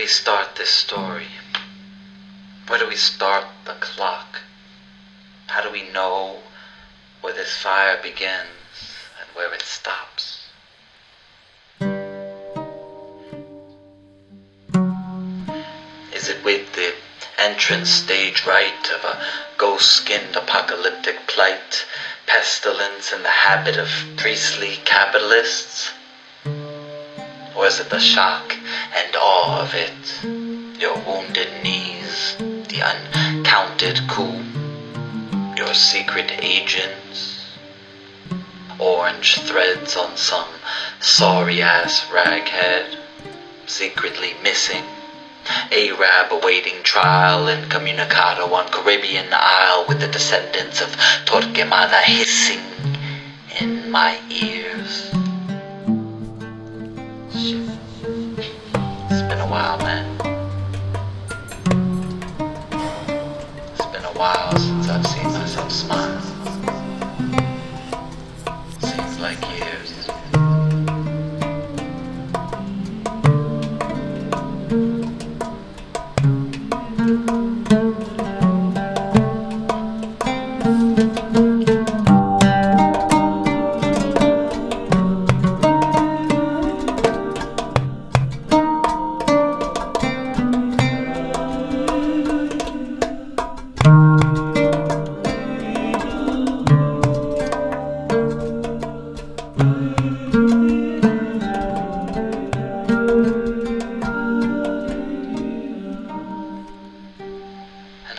start this story? Where do we start the clock? How do we know where this fire begins and where it stops? Is it with the entrance stage right of a ghost-skinned apocalyptic plight, pestilence and the habit of priestly capitalists? Or is it the shock and awe of it, your wounded knees, the uncounted coup, your secret agents, orange threads on some sorry-ass raghead, secretly missing, Arab awaiting trial incommunicado on Caribbean Isle with the descendants of Torquemada hissing in my ears? Shit. It's been a while, man. It's been a while since I've seen myself smile. Seems like years.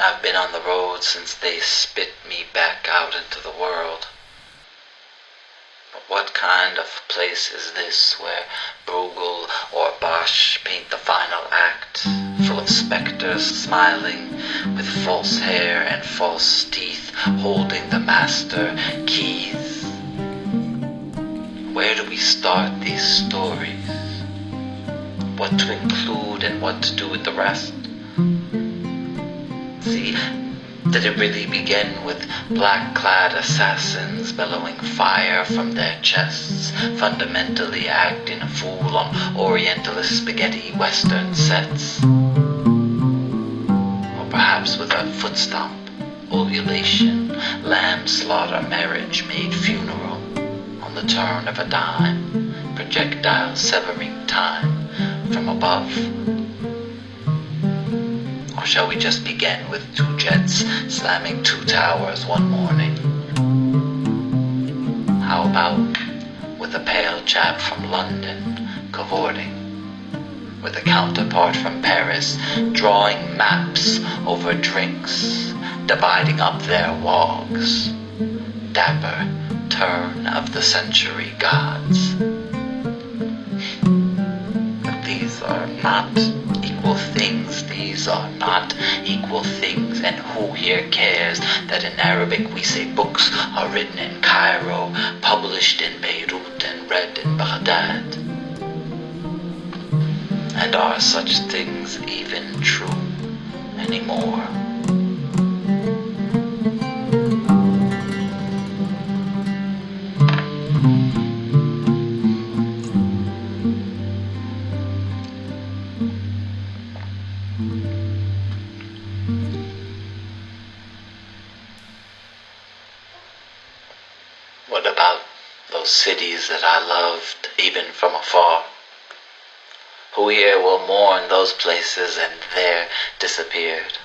I've been on the road since they spit me back out into the world. But what kind of place is this where Bruegel or Bosch paint the final act, full of specters smiling, with false hair and false teeth, holding the master keys? Where do we start these stories? What to include and what to do with the rest? See, did it really begin with black-clad assassins bellowing fire from their chests, fundamentally acting a fool on Orientalist spaghetti Western sets? Or perhaps with a foot stomp, ovulation, lamb slaughter, marriage made funeral, on the turn of a dime, projectile severing time from above? Or shall we just begin with two jets slamming two towers one morning? How about with a pale chap from London cavorting, with a counterpart from Paris drawing maps over drinks, dividing up their wogs, dapper turn of the century gods? But these are not equal things, these are not equal things, and who here cares that in Arabic we say books are written in Cairo, published in Beirut, and read in Baghdad? And are such things even true anymore? What about those cities that I loved, even from afar? Who here will mourn those places and there disappeared?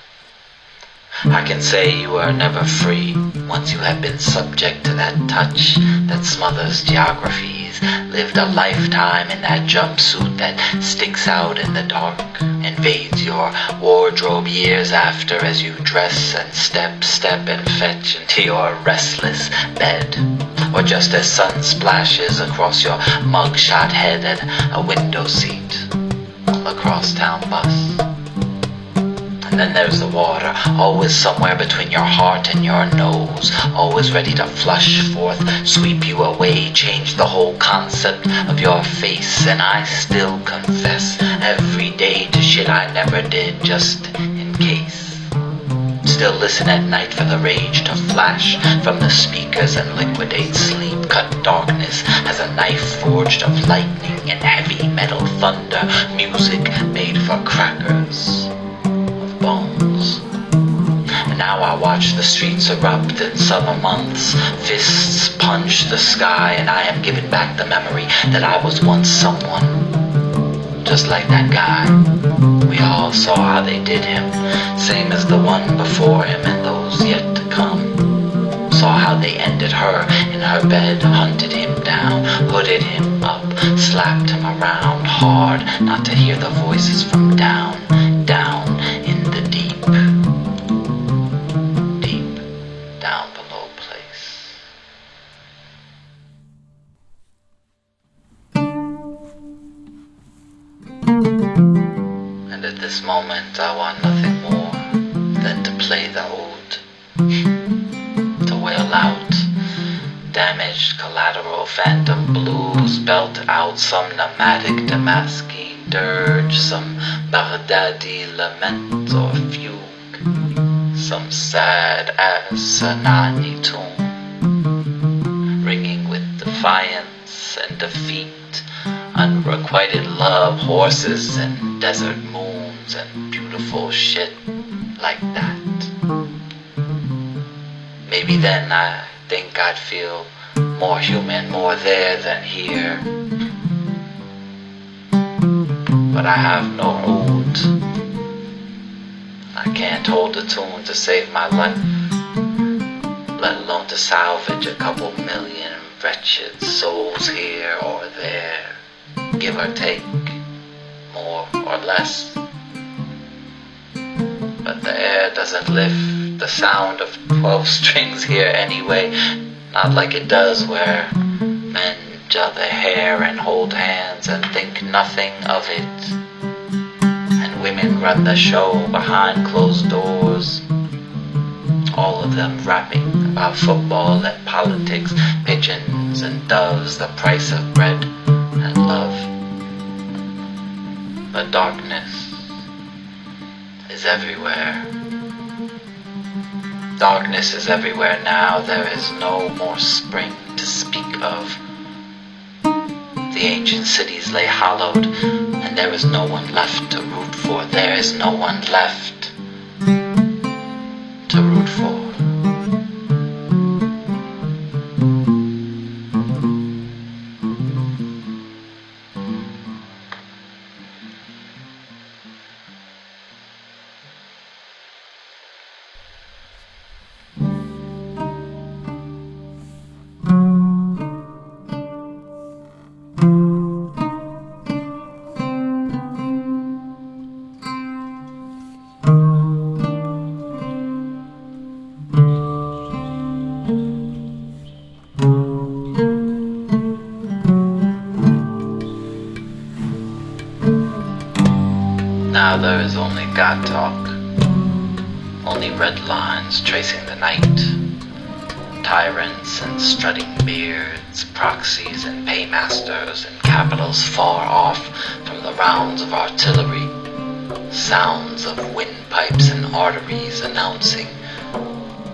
I can say you are never free once you have been subject to that touch that smothers geographies, lived a lifetime in that jumpsuit that sticks out in the dark, invades your wardrobe years after as you dress and step and fetch into your restless bed, or just as sun splashes across your mugshot head at a window seat on the crosstown bus. And then there's the water, always somewhere between your heart and your nose, always ready to flush forth, sweep you away, change the whole concept of your face. And I still confess every day to shit I never did, just in case. still listen at night for the rage to flash from the speakers and liquidate sleep. Cut darkness as a knife forged of lightning and heavy metal thunder. Music made for crackers of bones. And now I watch the streets erupt in summer months. Fists punch the sky, and I am given back the memory that I was once someone just like that guy. We all saw how they did him, same as the one before him and those yet to come. Saw how they ended her in her bed, hunted him down, hooded him up, slapped him around hard, not to hear the voices from down in the deep down below place. And at this moment I want nothing more than to play the ode, to wail out damaged collateral phantom blues, belt out some nomadic Damascene dirge, some Baghdadi lament or fugue, some sad-ass Sanani tune, ringing with defiance and defeat, unrequited love, horses and desert moons and beautiful shit like that. Maybe then I think I'd feel more human, more there than here. But I have no oud. I can't hold a tune to save my life, let alone to salvage a couple million wretched souls here or there, give or take, more or less. But the air doesn't lift the sound of 12 strings here anyway, not like it does where men gel their hair and hold hands and think nothing of it, and women run the show behind closed doors, all of them rapping about football and politics, pigeons and doves, the price of bread and love. But darkness is everywhere. Darkness is everywhere now. There is no more spring to speak of. The ancient cities lay hollowed, and there is no one left to root for. There is no one left to root for. Now there is only God talk, only red lines tracing the night, tyrants and strutting beards, proxies and paymasters and capitals far off from the rounds of artillery, sounds of windpipes and arteries announcing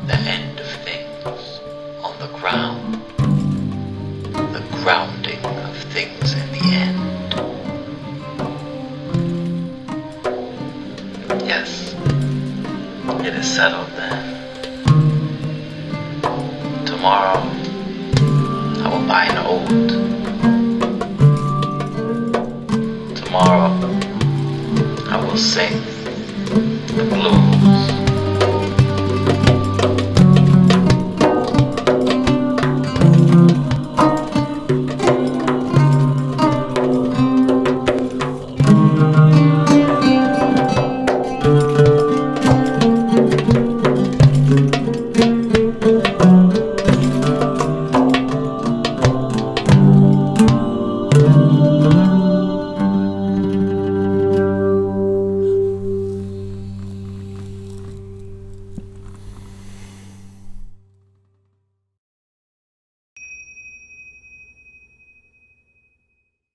the end of things on the ground, the grounding of things in the end. Yes, it is settled then. Tomorrow, I will buy an ode. Tomorrow, I will sing the blues.